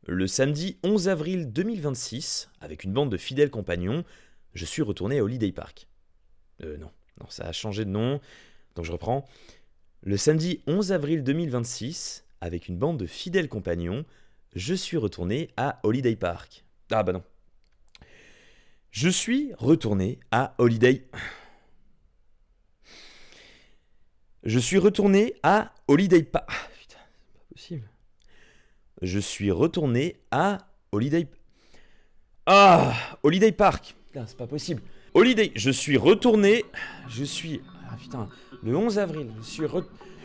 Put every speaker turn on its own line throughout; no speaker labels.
Le samedi 11 avril 2026, avec une bande de fidèles compagnons, je suis retourné à Holiday Park. Non, ça a changé de nom, donc je reprends. Le samedi 11 avril 2026, avec une bande de fidèles compagnons, je suis retourné à Holiday Park. Ah bah non. Je suis retourné à Holiday... Je suis retourné à Holiday Park... Ah, putain, c'est pas possible. Je suis retourné à Holiday... Ah, Holiday Park. Putain, c'est pas possible. Holiday, je suis retourné... Ah putain, le 11 avril,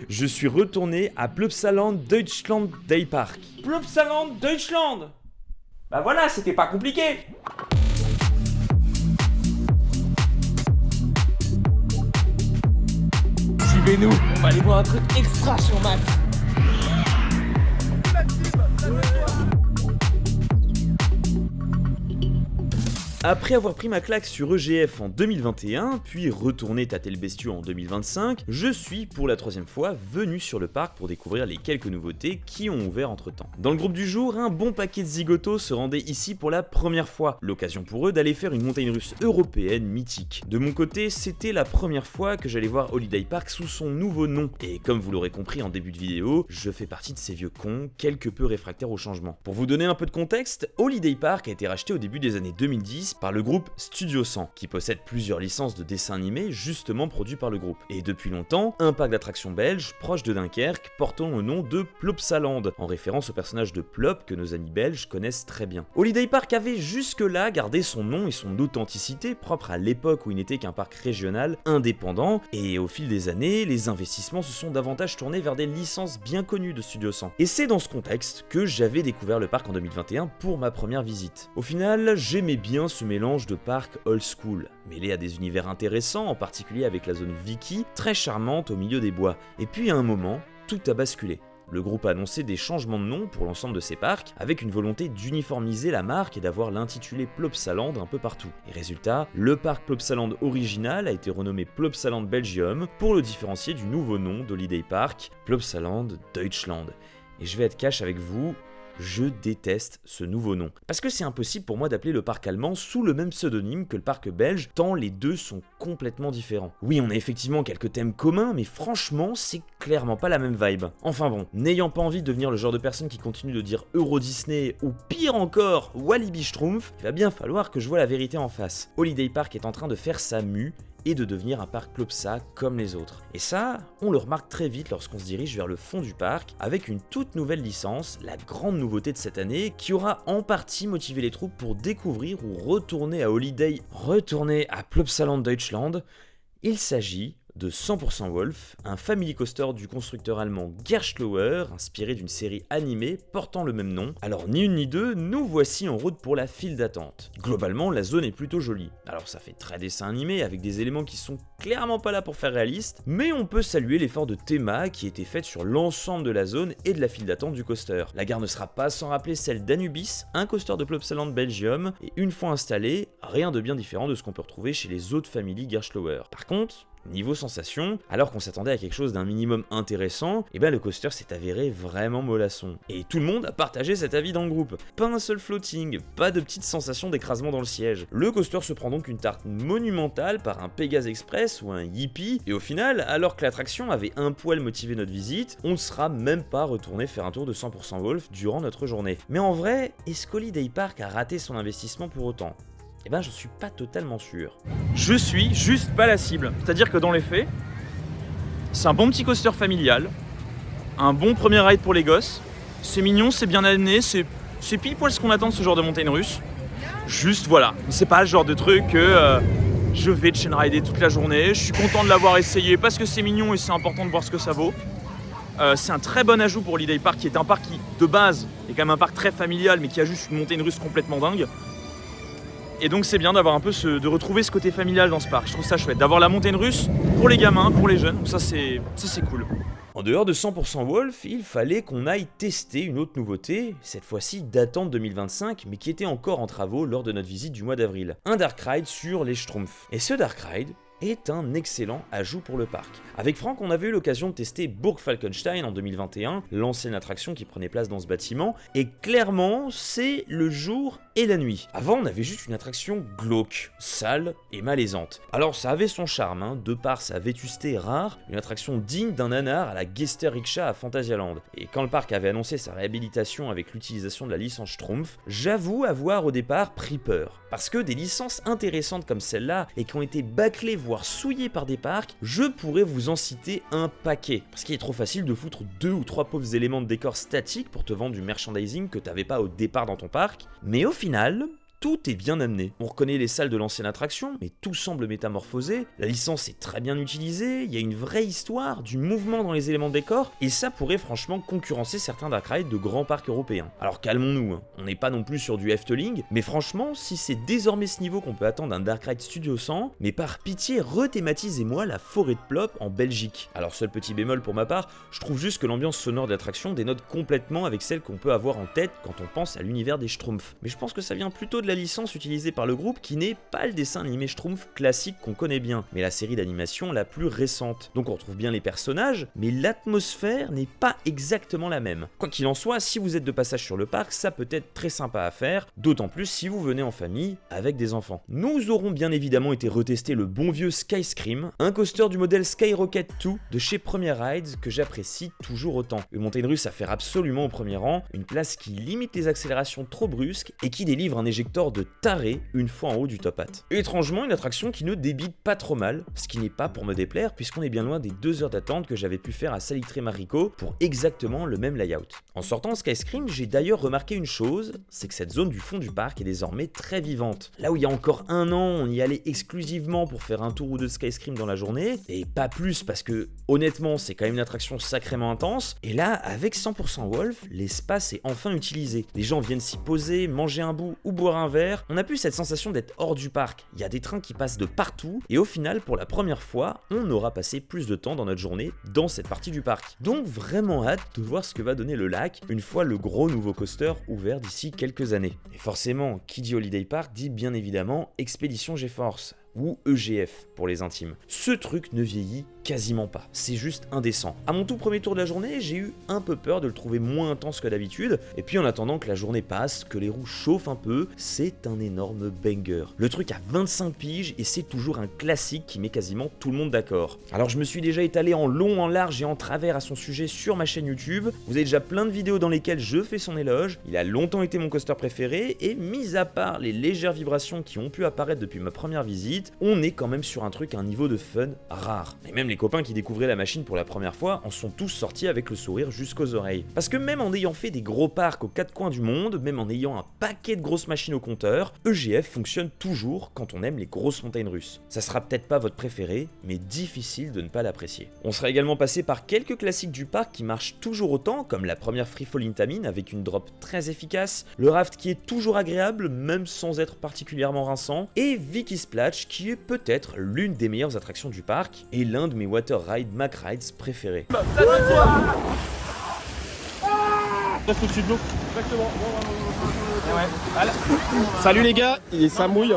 je suis retourné à Plopsaland Deutschland Day Park. Plopsaland Deutschland. Bah voilà, c'était pas compliqué.
Suivez-nous, on va aller voir un truc extra sur Max.
Après avoir pris ma claque sur EGF en 2021, puis retourné tâter le bestiau en 2025, je suis pour la troisième fois venu sur le parc pour découvrir les quelques nouveautés qui ont ouvert entre temps. Dans le groupe du jour, un bon paquet de zigotos se rendaient ici pour la première fois, l'occasion pour eux d'aller faire une montagne russe européenne mythique. De mon côté, c'était la première fois que j'allais voir Holiday Park sous son nouveau nom, et comme vous l'aurez compris en début de vidéo, je fais partie de ces vieux cons quelque peu réfractaires au changement. Pour vous donner un peu de contexte, Holiday Park a été racheté au début des années 2010 par le groupe Studio 100, qui possède plusieurs licences de dessins animés justement produits par le groupe. Et depuis longtemps, un parc d'attractions belge proche de Dunkerque portant le nom de Plopsaland, en référence au personnage de Plop que nos amis belges connaissent très bien. Holiday Park avait jusque-là gardé son nom et son authenticité propre à l'époque où il n'était qu'un parc régional indépendant, et au fil des années, les investissements se sont davantage tournés vers des licences bien connues de Studio 100. Et c'est dans ce contexte que j'avais découvert le parc en 2021 pour ma première visite. Au final, j'aimais bien ce mélange de parcs old school, mêlé à des univers intéressants, en particulier avec la zone Viki, très charmante au milieu des bois. Et puis à un moment, tout a basculé. Le groupe a annoncé des changements de nom pour l'ensemble de ses parcs, avec une volonté d'uniformiser la marque et d'avoir l'intitulé Plopsaland un peu partout. Et résultat, le parc Plopsaland original a été renommé Plopsaland Belgium pour le différencier du nouveau nom d'Holiday Park, Plopsaland Deutschland. Et je vais être cash avec vous, je déteste ce nouveau nom. Parce que c'est impossible pour moi d'appeler le parc allemand sous le même pseudonyme que le parc belge, tant les deux sont complètement différents. Oui, on a effectivement quelques thèmes communs, mais franchement, c'est clairement pas la même vibe. Enfin bon, n'ayant pas envie de devenir le genre de personne qui continue de dire Euro Disney, ou pire encore, Walibi Schtroumpf, il va bien falloir que je vois la vérité en face. Holiday Park est en train de faire sa mue, et de devenir un parc Plopsa comme les autres. Et ça, on le remarque très vite lorsqu'on se dirige vers le fond du parc, avec une toute nouvelle licence, la grande nouveauté de cette année, qui aura en partie motivé les troupes pour découvrir ou retourner à Plopsaland Deutschland. Il s'agit de 100% Wolf, un family coaster du constructeur allemand Gerstlauer, inspiré d'une série animée portant le même nom. Alors ni une ni deux, nous voici en route pour la file d'attente. Globalement, la zone est plutôt jolie. Alors ça fait très dessin animé avec des éléments qui sont clairement pas là pour faire réaliste, mais on peut saluer l'effort de théma qui a été fait sur l'ensemble de la zone et de la file d'attente du coaster. La gare ne sera pas sans rappeler celle d'Anubis, un coaster de Plopsaland Belgium, et une fois installé, rien de bien différent de ce qu'on peut retrouver chez les autres familles Gerstlauer. Par contre, niveau sensation, alors qu'on s'attendait à quelque chose d'un minimum intéressant, et le coaster s'est avéré vraiment mollasson. Et tout le monde a partagé cet avis dans le groupe. Pas un seul floating, pas de petite sensation d'écrasement dans le siège. Le coaster se prend donc une tarte monumentale par un Pegasus Express ou un Yippie, et au final, alors que l'attraction avait un poil motivé notre visite, on ne sera même pas retourné faire un tour de 100% Wolf durant notre journée. Mais en vrai, est-ce qu'Holiday Park a raté son investissement pour autant ? Eh ben, je suis pas totalement sûr.
Je suis juste pas la cible. C'est-à-dire que dans les faits, c'est un bon petit coaster familial, un bon premier ride pour les gosses, c'est mignon, c'est bien amené, c'est pile poil ce qu'on attend de ce genre de montagne russe. Juste voilà, c'est pas le genre de truc que je vais chain rider toute la journée, je suis content de l'avoir essayé parce que c'est mignon et c'est important de voir ce que ça vaut. C'est un très bon ajout pour Holiday Park qui est un parc qui, de base, est quand même un parc très familial mais qui a juste une montagne russe complètement dingue. Et donc c'est bien d'avoir un peu de retrouver ce côté familial dans ce parc. Je trouve ça chouette, d'avoir la montagne russe pour les gamins, pour les jeunes. Donc ça c'est cool.
En dehors de 100% Wolf, il fallait qu'on aille tester une autre nouveauté, cette fois-ci datant de 2025, mais qui était encore en travaux lors de notre visite du mois d'avril. Un Dark Ride sur les Schtroumpfs. Et ce Dark Ride, est un excellent ajout pour le parc. Avec Franck, on avait eu l'occasion de tester Burg Falkenstein en 2021, l'ancienne attraction qui prenait place dans ce bâtiment, et clairement, c'est le jour et la nuit. Avant, on avait juste une attraction glauque, sale et malaisante. Alors ça avait son charme, de par sa vétusté rare, une attraction digne d'un nanar à la Geister Rikscha à Phantasialand. Et quand le parc avait annoncé sa réhabilitation avec l'utilisation de la licence Schtroumpf, j'avoue avoir au départ pris peur. Parce que des licences intéressantes comme celle-là, et qui ont été bâclées voire souillées par des parcs, je pourrais vous en citer un paquet. Parce qu'il est trop facile de foutre 2 ou 3 pauvres éléments de décor statiques pour te vendre du merchandising que t'avais pas au départ dans ton parc. Mais au final, tout est bien amené. On reconnaît les salles de l'ancienne attraction, mais tout semble métamorphosé, la licence est très bien utilisée, il y a une vraie histoire, du mouvement dans les éléments de décor, et ça pourrait franchement concurrencer certains dark rides de grands parcs européens. Alors calmons-nous, on n'est pas non plus sur du Efteling, mais franchement, si c'est désormais ce niveau qu'on peut attendre d'un dark ride Studio 100, mais par pitié, rethématisez-moi la forêt de Plop en Belgique. Alors seul petit bémol pour ma part, je trouve juste que l'ambiance sonore de l'attraction dénote complètement avec celle qu'on peut avoir en tête quand on pense à l'univers des Schtroumpfs. Mais je pense que ça vient plutôt de la licence utilisée par le groupe qui n'est pas le dessin animé Schtroumpf classique qu'on connaît bien, mais la série d'animation la plus récente. Donc on retrouve bien les personnages, mais l'atmosphère n'est pas exactement la même. Quoi qu'il en soit, si vous êtes de passage sur le parc, ça peut être très sympa à faire, d'autant plus si vous venez en famille avec des enfants. Nous aurons bien évidemment été retester le bon vieux Skyscream, un coaster du modèle Skyrocket 2 de chez Premier Rides que j'apprécie toujours autant. Une montagne russe à faire absolument au premier rang, une place qui limite les accélérations trop brusques et qui délivre un éjecteur de taré une fois en haut du top hat. Étrangement, une attraction qui ne débite pas trop mal, ce qui n'est pas pour me déplaire puisqu'on est bien loin des 2 heures d'attente que j'avais pu faire à Salitré Marico pour exactement le même layout. En sortant Skyscream, j'ai d'ailleurs remarqué une chose, c'est que cette zone du fond du parc est désormais très vivante. Là où il y a encore un an, on y allait exclusivement pour faire un tour ou deux de Skyscream dans la journée, et pas plus parce que honnêtement c'est quand même une attraction sacrément intense, et là avec 100% Wolf, l'espace est enfin utilisé. Les gens viennent s'y poser, manger un bout ou boire un verre, on a plus cette sensation d'être hors du parc. Il y a des trains qui passent de partout, et au final pour la première fois, on aura passé plus de temps dans notre journée dans cette partie du parc. Donc vraiment hâte de voir ce que va donner le lac une fois le gros nouveau coaster ouvert d'ici quelques années. Et forcément, qui dit Holiday Park dit bien évidemment Expédition GeForce, ou EGF pour les intimes. Ce truc ne vieillit quasiment pas, c'est juste indécent. À mon tout premier tour de la journée, j'ai eu un peu peur de le trouver moins intense que d'habitude, et puis en attendant que la journée passe, que les roues chauffent un peu, c'est un énorme banger. Le truc a 25 piges et c'est toujours un classique qui met quasiment tout le monde d'accord. Alors je me suis déjà étalé en long, en large et en travers à son sujet sur ma chaîne YouTube, vous avez déjà plein de vidéos dans lesquelles je fais son éloge, il a longtemps été mon coaster préféré, et mis à part les légères vibrations qui ont pu apparaître depuis ma première visite, on est quand même sur un truc à un niveau de fun rare. Et même les copains qui découvraient la machine pour la première fois en sont tous sortis avec le sourire jusqu'aux oreilles. Parce que même en ayant fait des gros parcs aux 4 coins du monde, même en ayant un paquet de grosses machines au compteur, EGF fonctionne toujours quand on aime les grosses montagnes russes. Ça sera peut-être pas votre préféré, mais difficile de ne pas l'apprécier. On sera également passé par quelques classiques du parc qui marchent toujours autant, comme la première Free Fall Intamin avec une drop très efficace, le raft qui est toujours agréable même sans être particulièrement rinçant, et Vicky Splash qui est peut-être l'une des meilleures attractions du parc et l'un de mes water ride Mack Rides préférés.
Reste au-dessus de l'eau. Exactement. Ouais. Voilà. Salut les gars, ça mouille.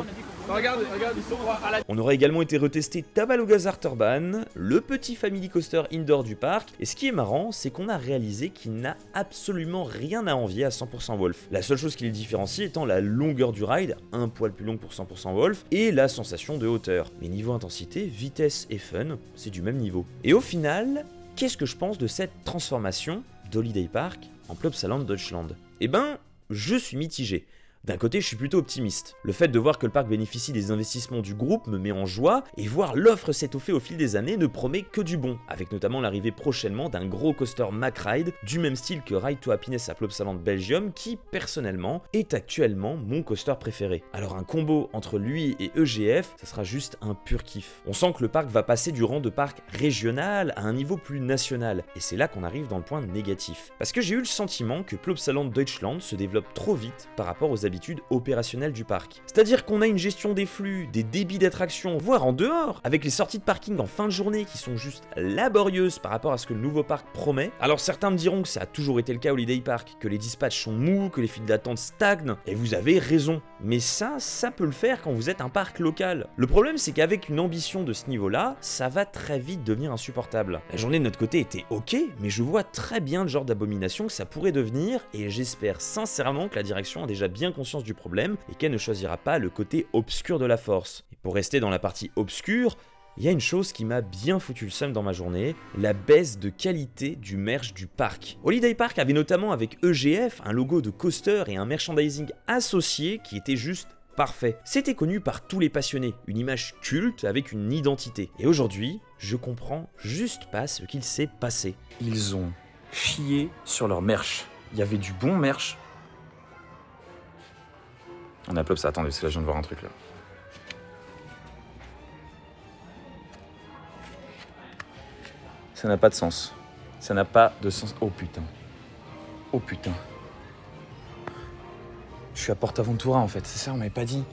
Regarde, ils sont à la...
On aura également été retester Tabalogaz Arterban, le petit family coaster indoor du parc, et ce qui est marrant, c'est qu'on a réalisé qu'il n'a absolument rien à envier à 100% Wolf. La seule chose qui le différencie étant la longueur du ride, un poil plus long pour 100% Wolf, et la sensation de hauteur. Mais niveau intensité, vitesse et fun, c'est du même niveau. Et au final, qu'est-ce que je pense de cette transformation d'Holiday Park en Plopsaland Deutschland? Eh ben, je suis mitigé. D'un côté, je suis plutôt optimiste. Le fait de voir que le parc bénéficie des investissements du groupe me met en joie, et voir l'offre s'étoffer au fil des années ne promet que du bon, avec notamment l'arrivée prochainement d'un gros coaster Mack Ride, du même style que Ride to Happiness à Plopsaland Belgium, qui, personnellement, est actuellement mon coaster préféré. Alors un combo entre lui et EGF, ça sera juste un pur kiff. On sent que le parc va passer du rang de parc régional à un niveau plus national, et c'est là qu'on arrive dans le point négatif. Parce que j'ai eu le sentiment que Plopsaland Deutschland se développe trop vite par rapport aux habitudes habitudes opérationnelles du parc. C'est-à-dire qu'on a une gestion des flux, des débits d'attraction, voire en dehors, avec les sorties de parking en fin de journée qui sont juste laborieuses par rapport à ce que le nouveau parc promet. Alors certains me diront que ça a toujours été le cas au Holiday Park, que les dispatchs sont mous, que les files d'attente stagnent, et vous avez raison. Mais ça peut le faire quand vous êtes un parc local. Le problème c'est qu'avec une ambition de ce niveau-là, ça va très vite devenir insupportable. La journée de notre côté était ok, mais je vois très bien le genre d'abomination que ça pourrait devenir, et j'espère sincèrement que la direction a déjà bien conscience du problème et qu'elle ne choisira pas le côté obscur de la force. Et pour rester dans la partie obscure, il y a une chose qui m'a bien foutu le seum dans ma journée, la baisse de qualité du merch du parc. Holiday Park avait notamment avec EGF un logo de coaster et un merchandising associé qui était juste parfait. C'était connu par tous les passionnés, une image culte avec une identité. Et aujourd'hui, je comprends juste pas ce qu'il s'est passé.
Ils ont chié sur leur merch. Il y avait du bon merch. On upload ça, attendez, parce que là je viens de voir un truc là. Ça n'a pas de sens. Ça n'a pas de sens. Oh putain. Oh putain. Je suis à Portaventura en fait, c'est ça, on m'avait pas dit.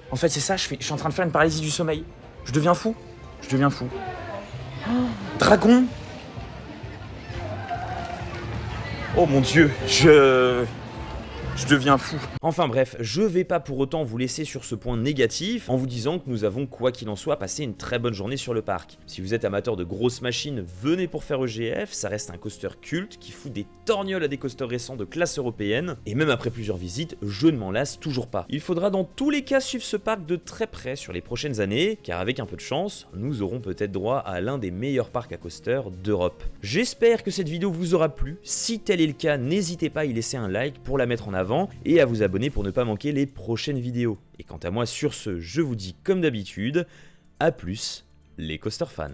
En fait c'est ça, je suis en train de faire une paralysie du sommeil. Je deviens fou. Je deviens fou. Oh, dragon. Oh mon dieu, je deviens fou.
Enfin bref, je vais pas pour autant vous laisser sur ce point négatif en vous disant que nous avons quoi qu'il en soit passé une très bonne journée sur le parc. Si vous êtes amateur de grosses machines, venez pour faire EGF, ça reste un coaster culte qui fout des torgnoles à des coasters récents de classe européenne, et même après plusieurs visites, je ne m'en lasse toujours pas. Il faudra dans tous les cas suivre ce parc de très près sur les prochaines années, car avec un peu de chance, nous aurons peut-être droit à l'un des meilleurs parcs à coaster d'Europe. J'espère que cette vidéo vous aura plu, si tel est le cas, n'hésitez pas à y laisser un like pour la mettre en avant, et à vous abonner pour ne pas manquer les prochaines vidéos. Et quant à moi, sur ce, je vous dis comme d'habitude, à plus les coaster fans.